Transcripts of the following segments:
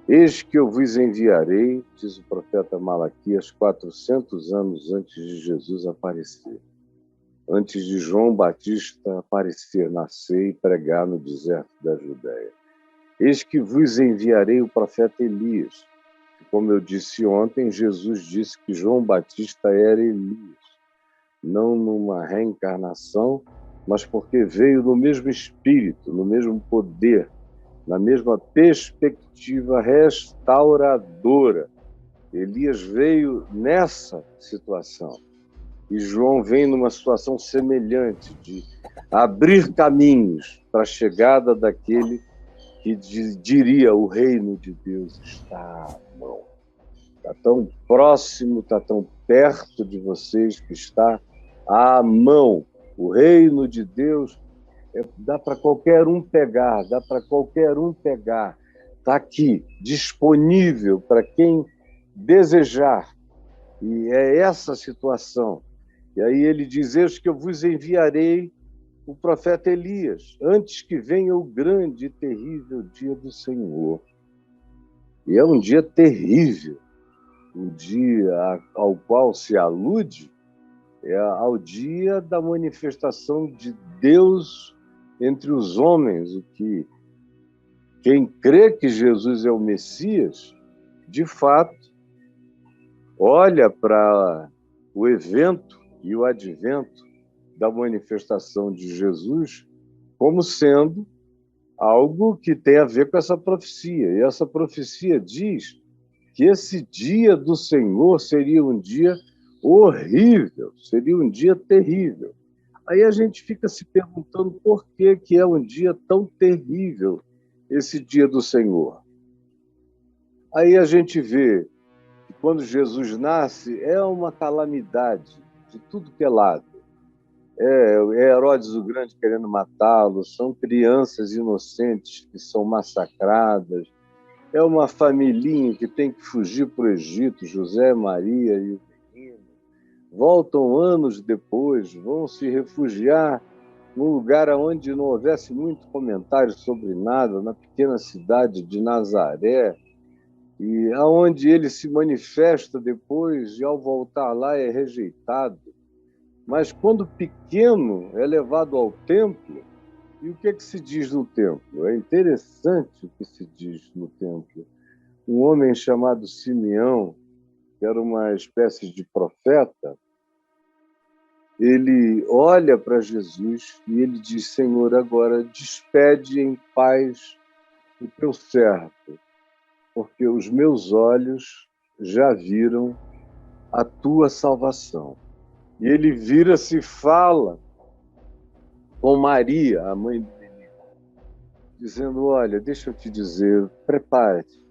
Eis que eu vos enviarei, diz o profeta Malaquias, 400 anos antes de Jesus aparecer. Antes de João Batista aparecer, nascer e pregar no deserto da Judéia. Eis que vos enviarei o profeta Elias. Como eu disse ontem, Jesus disse que João Batista era Elias, não numa reencarnação, mas porque veio no mesmo espírito, no mesmo poder, na mesma perspectiva restauradora. Elias veio nessa situação. E João vem numa situação semelhante, de abrir caminhos para a chegada daquele que diria: o reino de Deus está à mão. Está tão próximo, está tão perto de vocês, que está à mão. O reino de Deus dá para qualquer um pegar, dá para qualquer um pegar. Está aqui, disponível para quem desejar. E é essa situação. E aí ele diz: eis que eu vos enviarei o profeta Elias, antes que venha o grande e terrível dia do Senhor. E é um dia terrível. O dia ao qual se alude é ao dia da manifestação de Deus entre os homens, o que quem crê que Jesus é o Messias, de fato, olha para o evento e o advento da manifestação de Jesus como sendo algo que tem a ver com essa profecia. E essa profecia diz que esse dia do Senhor seria um dia horrível, seria um dia terrível. Aí a gente fica se perguntando por que é um dia tão terrível, esse dia do Senhor. Aí a gente vê que quando Jesus nasce, é uma calamidade de tudo que é lado. É Herodes o Grande querendo matá-lo, são crianças inocentes que são massacradas, é uma familhinha que tem que fugir para o Egito, José, Maria e o menino. Voltam anos depois, vão se refugiar num lugar onde não houvesse muito comentário sobre nada, na pequena cidade de Nazaré, e aonde ele se manifesta depois e ao voltar lá é rejeitado. Mas quando pequeno é levado ao templo, e o que se diz no templo? É interessante o que se diz no templo. Um homem chamado Simeão, que era uma espécie de profeta, ele olha para Jesus e ele diz: Senhor, agora despede em paz o teu servo, porque os meus olhos já viram a tua salvação. E ele vira-se e fala com Maria, a mãe do menino, dizendo: olha, deixa eu te dizer, prepare-te,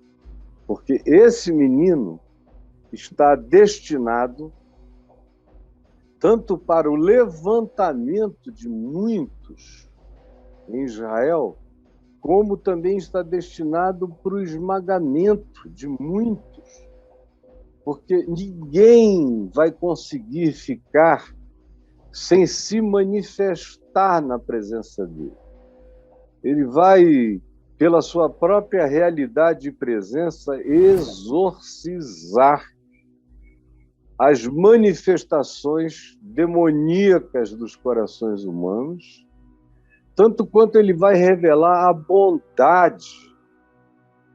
porque esse menino está destinado tanto para o levantamento de muitos em Israel, como também está destinado para o esmagamento de muitos, porque ninguém vai conseguir ficar sem se manifestar na presença dele. Ele vai, pela sua própria realidade e presença, exorcizar as manifestações demoníacas dos corações humanos, tanto quanto ele vai revelar a bondade,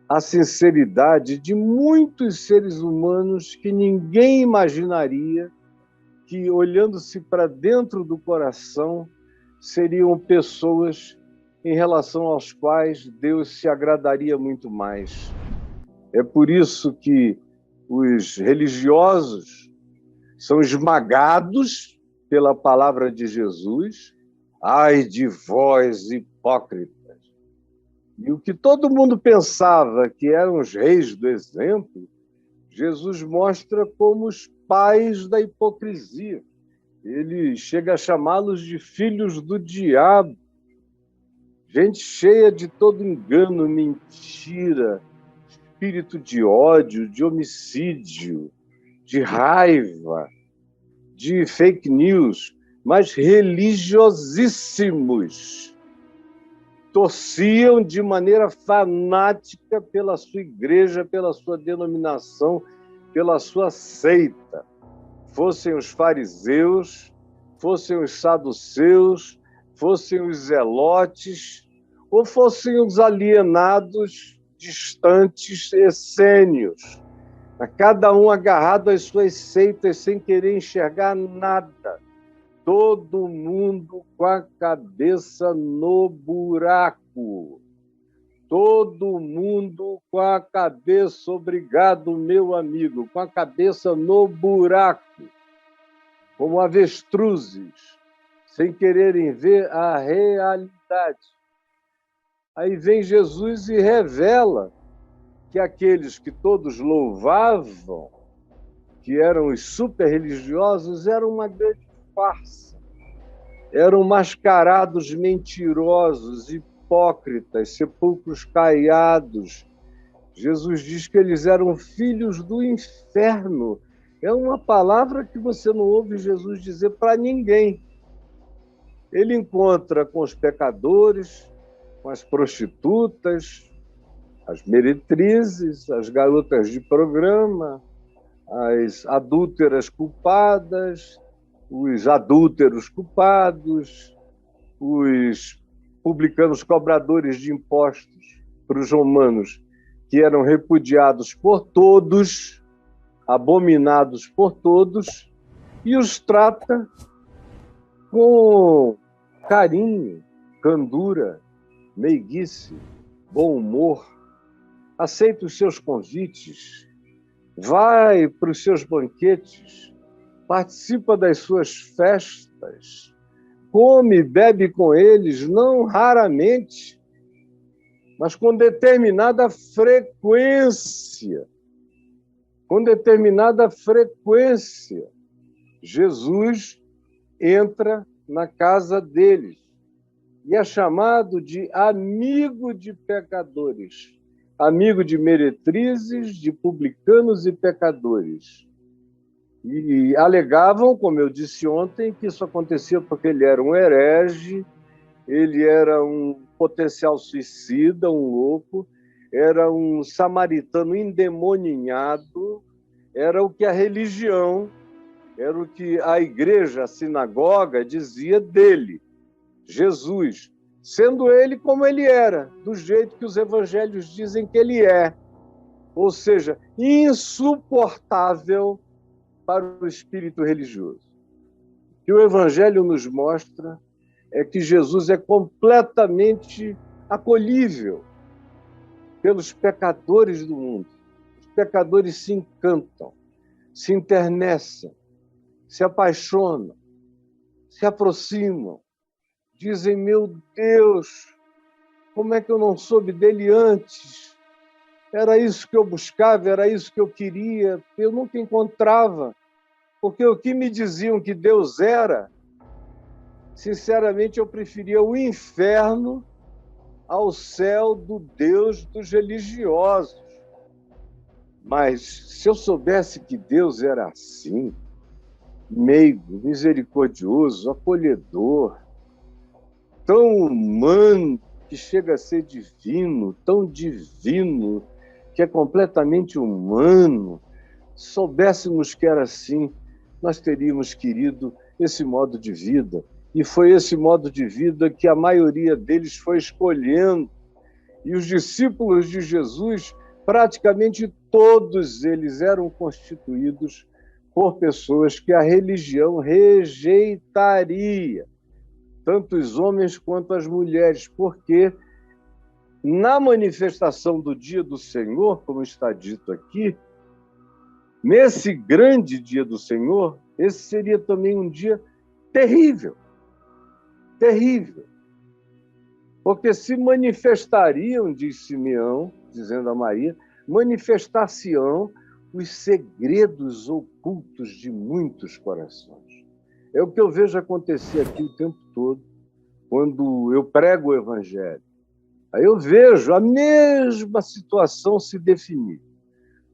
a sinceridade de muitos seres humanos que ninguém imaginaria que, olhando-se para dentro do coração, seriam pessoas em relação aos quais Deus se agradaria muito mais. É por isso que os religiosos são esmagados pela palavra de Jesus. Ai de vós, hipócritas! E o que todo mundo pensava que eram os reis do exemplo, Jesus mostra como os pais da hipocrisia. Ele chega a chamá-los de filhos do diabo, gente cheia de todo engano, mentira, espírito de ódio, de homicídio, de raiva, de fake news, mas religiosíssimos. torciam de maneira fanática pela sua igreja, pela sua denominação, pela sua seita. Fossem os fariseus, fossem os saduceus, fossem os zelotes, ou fossem os alienados, distantes, essênios, a cada um agarrado às suas seitas, sem querer enxergar nada. Todo mundo com a cabeça no buraco. Todo mundo com a cabeça, obrigado, meu amigo, com a cabeça no buraco, como avestruzes, sem quererem ver a realidade. Aí vem Jesus e revela que aqueles que todos louvavam, que eram os super-religiosos, eram uma grande farsa. Eram mascarados mentirosos, hipócritas, sepulcros caiados. Jesus diz que eles eram filhos do inferno. É uma palavra que você não ouve Jesus dizer para ninguém. Ele encontra com os pecadores, com as prostitutas, as meretrizes, as garotas de programa, as adúlteras culpadas, os adúlteros culpados, os publicanos cobradores de impostos para os romanos, que eram repudiados por todos, abominados por todos, e os trata com carinho, candura, meiguice, bom humor, aceita os seus convites, vai para os seus banquetes, participa das suas festas, come e bebe com eles, não raramente, mas com determinada frequência. Com determinada frequência, Jesus entra na casa deles e é chamado de amigo de pecadores, amigo de meretrizes, de publicanos e pecadores. E alegavam, como eu disse ontem, que isso acontecia porque ele era um herege, ele era um potencial suicida, um louco, era um samaritano endemoninhado, era o que a religião, era o que a igreja, a sinagoga dizia dele, Jesus, sendo ele como ele era, do jeito que os evangelhos dizem que ele é, ou seja, insuportável para o espírito religioso. O que o evangelho nos mostra é que Jesus é completamente acolhível pelos pecadores do mundo. Os pecadores se encantam, se internecem, se apaixonam, se aproximam, dizem, meu Deus, como é que eu não soube dele antes? Era isso que eu buscava, era isso que eu queria, eu nunca encontrava, porque o que me diziam que Deus era, sinceramente, eu preferia o inferno ao céu do Deus dos religiosos. Mas se eu soubesse que Deus era assim, meigo, misericordioso, acolhedor, tão humano, que chega a ser divino, tão divino, que é completamente humano, soubéssemos que era assim, nós teríamos querido esse modo de vida. E foi esse modo de vida que a maioria deles foi escolhendo. E os discípulos de Jesus, praticamente todos eles eram constituídos por pessoas que a religião rejeitaria, tanto os homens quanto as mulheres, porque na manifestação do dia do Senhor, como está dito aqui, nesse grande dia do Senhor, esse seria também um dia terrível, terrível, porque se manifestariam, diz Simeão, dizendo a Maria, manifestar-se-ão os segredos ocultos de muitos corações. É o que eu vejo acontecer aqui o tempo todo, quando eu prego o Evangelho. Aí eu vejo a mesma situação se definir.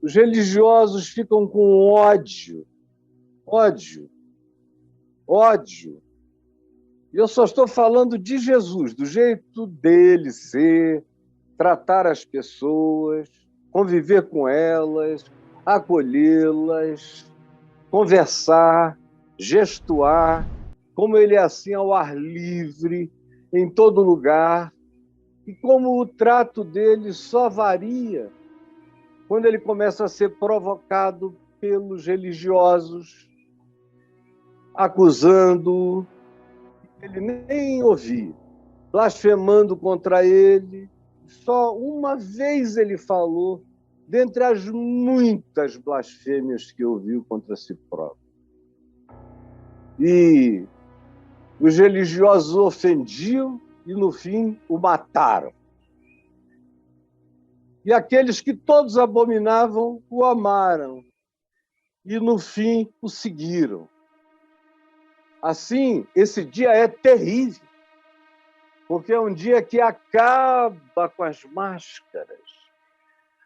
Os religiosos ficam com ódio, Eu só estou falando de Jesus, do jeito dele ser, tratar as pessoas, conviver com elas, acolhê-las, conversar, gestuar, como ele é assim ao ar livre, em todo lugar, e como o trato dele só varia quando ele começa a ser provocado pelos religiosos, acusando-o, ele nem ouvia, blasfemando contra ele. Só uma vez ele falou, dentre as muitas blasfêmias que ouviu contra si próprio. E os religiosos o ofendiam e, no fim, o mataram. E aqueles que todos abominavam o amaram e, no fim, o seguiram. Assim, esse dia é terrível, porque é um dia que acaba com as máscaras.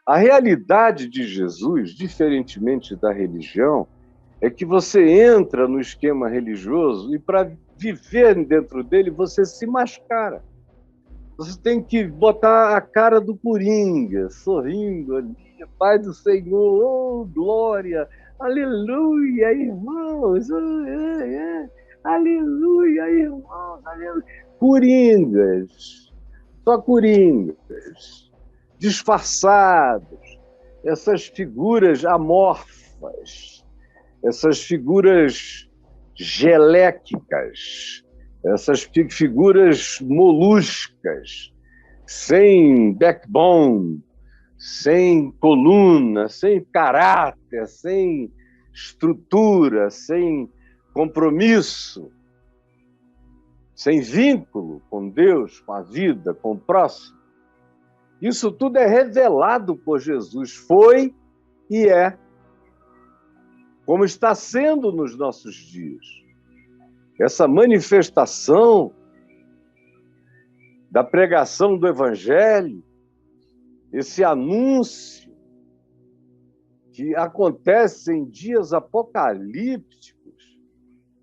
A realidade de Jesus, diferentemente da religião, é que você entra no esquema religioso e, para viver dentro dele, você se mascara. Você tem que botar a cara do Coringa, sorrindo ali, Pai do Senhor, oh, glória, aleluia, irmãos, aleluia, irmãos, aleluia. Coringas, só coringas, disfarçados, essas figuras amorfas, essas figuras geléquicas, essas figuras moluscas, sem backbone, sem coluna, sem caráter, sem estrutura, sem compromisso, sem vínculo com Deus, com a vida, com o próximo. Isso tudo é revelado por Jesus, foi e é, como está sendo nos nossos dias. Essa manifestação da pregação do Evangelho, esse anúncio que acontece em dias apocalípticos,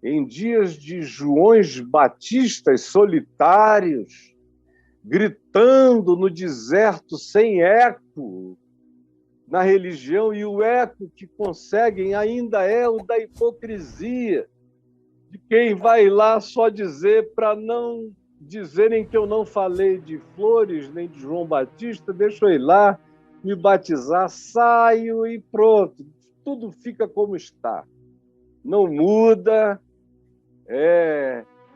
em dias de Joões Batistas solitários, gritando no deserto sem eco na religião, e o eco que conseguem ainda é o da hipocrisia, de quem vai lá só dizer, para não dizerem que eu não falei de Flores nem de João Batista, deixa eu ir lá, me batizar, saio e pronto. Tudo fica como está. Não muda.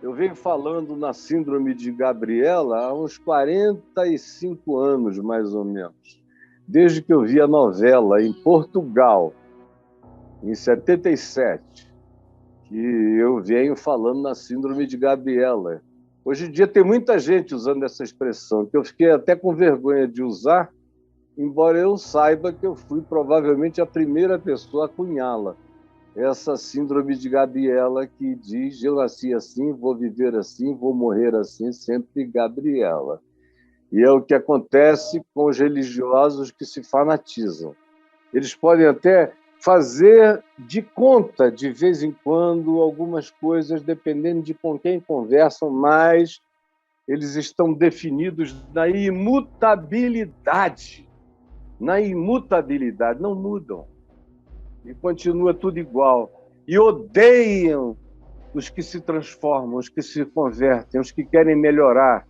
Eu venho falando na síndrome de Gabriela há uns 45 anos, mais ou menos. Desde que eu vi a novela em Portugal, em 77. Que eu venho falando na síndrome de Gabriela. Hoje em dia tem muita gente usando essa expressão, que eu fiquei até com vergonha de usar, embora eu saiba que eu fui provavelmente a primeira pessoa a cunhá-la. Essa síndrome de Gabriela que diz, eu nasci assim, vou viver assim, vou morrer assim, sempre Gabriela. E é o que acontece com os religiosos que se fanatizam. Eles podem até fazer de conta, de vez em quando, algumas coisas, dependendo de com quem conversam, mas eles estão definidos na imutabilidade. Na imutabilidade, não mudam. E continua tudo igual. E odeiam os que se transformam, os que se convertem, os que querem melhorar,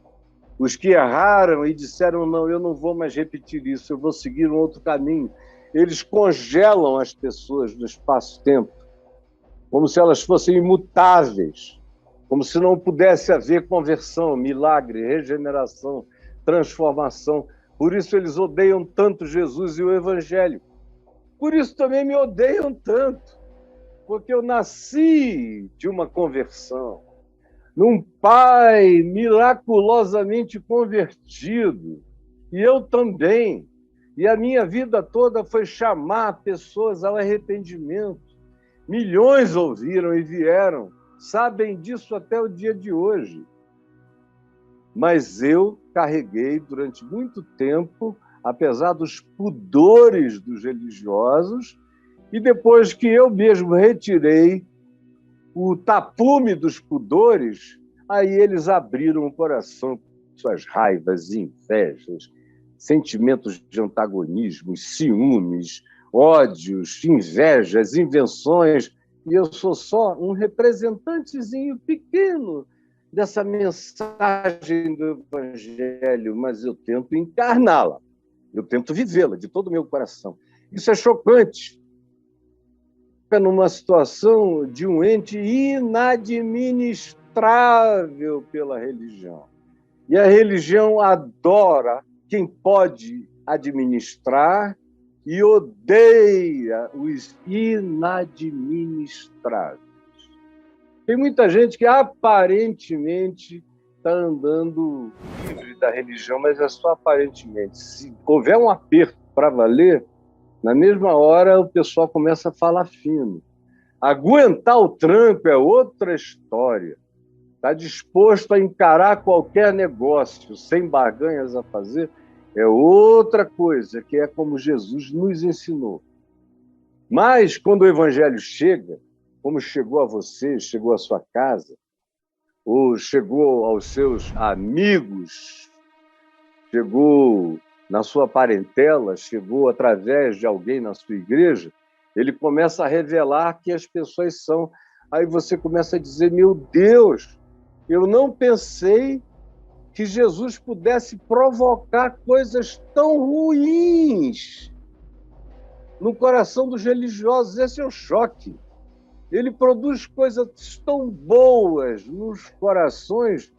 os que erraram e disseram, não, eu não vou mais repetir isso, eu vou seguir um outro caminho. Eles congelam as pessoas no espaço-tempo, como se elas fossem imutáveis, como se não pudesse haver conversão, milagre, regeneração, transformação. Por isso eles odeiam tanto Jesus e o Evangelho. Por isso também me odeiam tanto, porque eu nasci de uma conversão, num pai miraculosamente convertido, e eu também. E a minha vida toda foi chamar pessoas ao arrependimento. Milhões ouviram e vieram, sabem disso até o dia de hoje. Mas eu carreguei durante muito tempo, apesar dos pudores dos religiosos, e depois que eu mesmo retirei o tapume dos pudores, Aí eles abriram o coração, suas raivas, invejas, sentimentos de antagonismo, ciúmes, ódios, invejas, invenções, e eu sou só um representantezinho pequeno dessa mensagem do Evangelho, mas eu tento encarná-la, eu tento vivê-la de todo o meu coração. Isso é chocante. Numa situação de um ente inadministrável pela religião. E a religião adora quem pode administrar e odeia os inadministráveis. Tem muita gente que aparentemente está andando livre da religião, mas é só aparentemente. Se houver um aperto para valer, na mesma hora o pessoal começa a falar fino. Aguentar o tranco é outra história. Está disposto a encarar qualquer negócio sem barganhas a fazer, é outra coisa, que é como Jesus nos ensinou. Mas, quando o Evangelho chega, como chegou a você, chegou à sua casa, ou chegou aos seus amigos, chegou na sua parentela, chegou através de alguém na sua igreja, ele começa a revelar que as pessoas são. Aí você começa a dizer, meu Deus, eu não pensei que Jesus pudesse provocar coisas tão ruins no coração dos religiosos. Esse é o choque. Ele produz coisas tão boas nos corações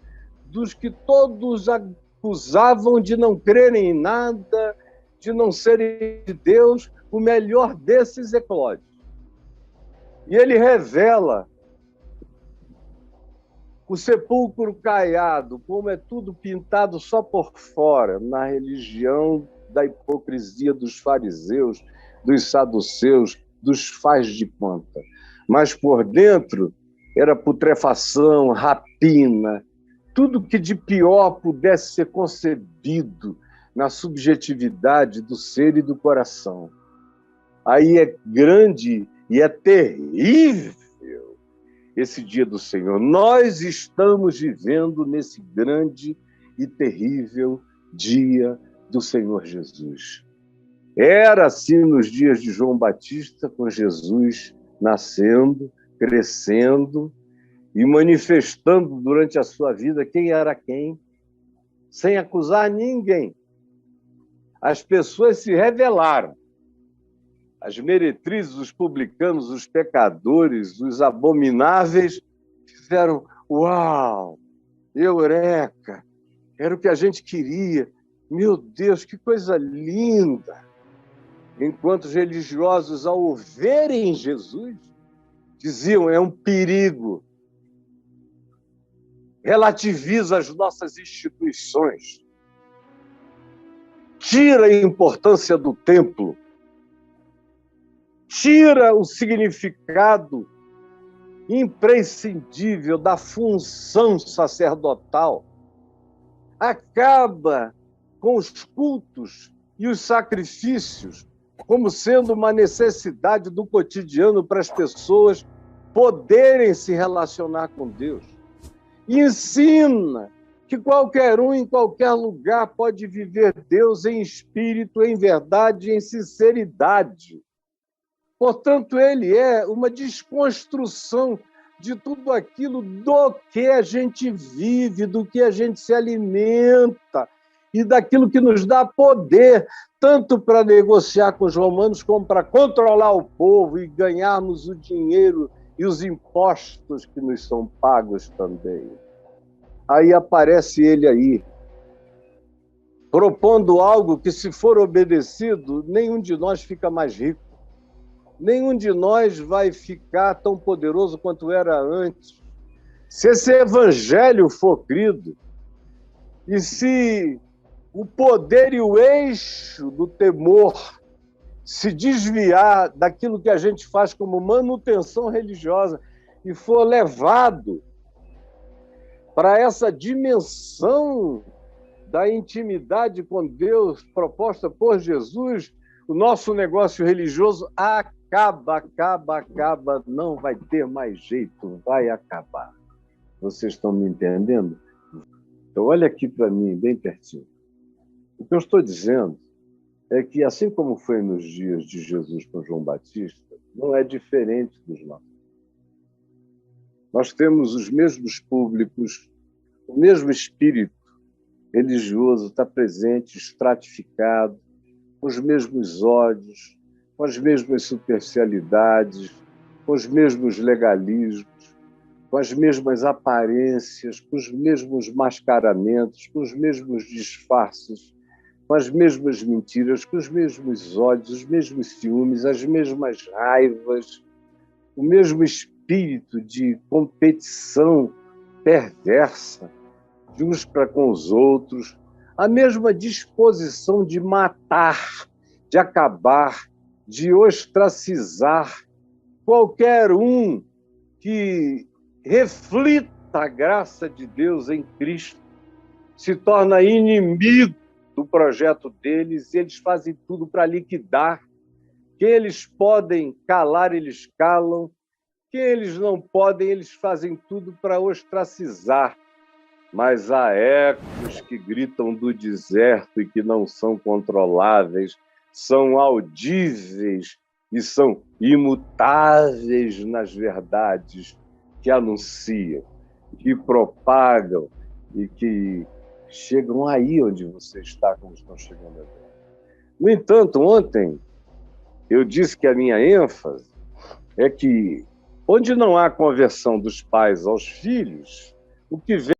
dos que todos acusavam de não crerem em nada, de não serem de Deus. O melhor desses eclode. E ele revela o sepulcro caiado, como é tudo pintado só por fora, na religião da hipocrisia dos fariseus, dos saduceus, dos faz de conta. Mas por dentro era putrefação, rapina, tudo que de pior pudesse ser concebido na subjetividade do ser e do coração. Aí é grande e é terrível esse dia do Senhor. Nós estamos vivendo nesse grande e terrível dia do Senhor Jesus. Era assim nos dias de João Batista, com Jesus nascendo, crescendo e manifestando durante a sua vida quem era quem, sem acusar ninguém. As pessoas se revelaram. As meretrizes, os publicanos, os pecadores, os abomináveis, fizeram, uau, eureka, era o que a gente queria. Meu Deus, que coisa linda! Enquanto os religiosos, ao ouvirem Jesus, diziam, é um perigo, relativiza as nossas instituições, tira a importância do templo, tira o significado imprescindível da função sacerdotal, acaba com os cultos e os sacrifícios como sendo uma necessidade do cotidiano para as pessoas poderem se relacionar com Deus. E ensina que qualquer um, em qualquer lugar, pode viver Deus em espírito, em verdade, em sinceridade. Portanto, ele é uma desconstrução de tudo aquilo do que a gente vive, do que a gente se alimenta e daquilo que nos dá poder, tanto para negociar com os romanos como para controlar o povo e ganharmos o dinheiro e os impostos que nos são pagos também. Aí aparece ele aí, propondo algo que, se for obedecido, nenhum de nós fica mais rico. Nenhum de nós vai ficar tão poderoso quanto era antes. Se esse evangelho for crido, e se o poder e o eixo do temor se desviar daquilo que a gente faz como manutenção religiosa e for levado para essa dimensão da intimidade com Deus proposta por Jesus, o nosso negócio religioso acaba, não vai ter mais jeito, vai acabar. Vocês estão me entendendo? Então, olha aqui para mim, bem pertinho. O que eu estou dizendo é que, assim como foi nos dias de Jesus com João Batista, não é diferente dos nossos. Nós temos os mesmos públicos, o mesmo espírito religioso está presente, estratificado, com os mesmos ódios, com as mesmas superficialidades, com os mesmos legalismos, com as mesmas aparências, com os mesmos mascaramentos, com os mesmos disfarces, com as mesmas mentiras, com os mesmos ódios, os mesmos ciúmes, as mesmas raivas, o mesmo espírito de competição perversa de uns para com os outros, a mesma disposição de matar, de acabar, de ostracizar qualquer um que reflita a graça de Deus em Cristo, se torna inimigo do projeto deles, eles fazem tudo para liquidar. Que eles podem calar, eles calam. Que eles não podem, eles fazem tudo para ostracizar. Mas há ecos que gritam do deserto e que não são controláveis, são audíveis e são imutáveis nas verdades que anunciam, que propagam e que chegam aí onde você está, como estão chegando agora. No entanto, ontem eu disse que a minha ênfase é que, onde não há conversão dos pais aos filhos, o que vem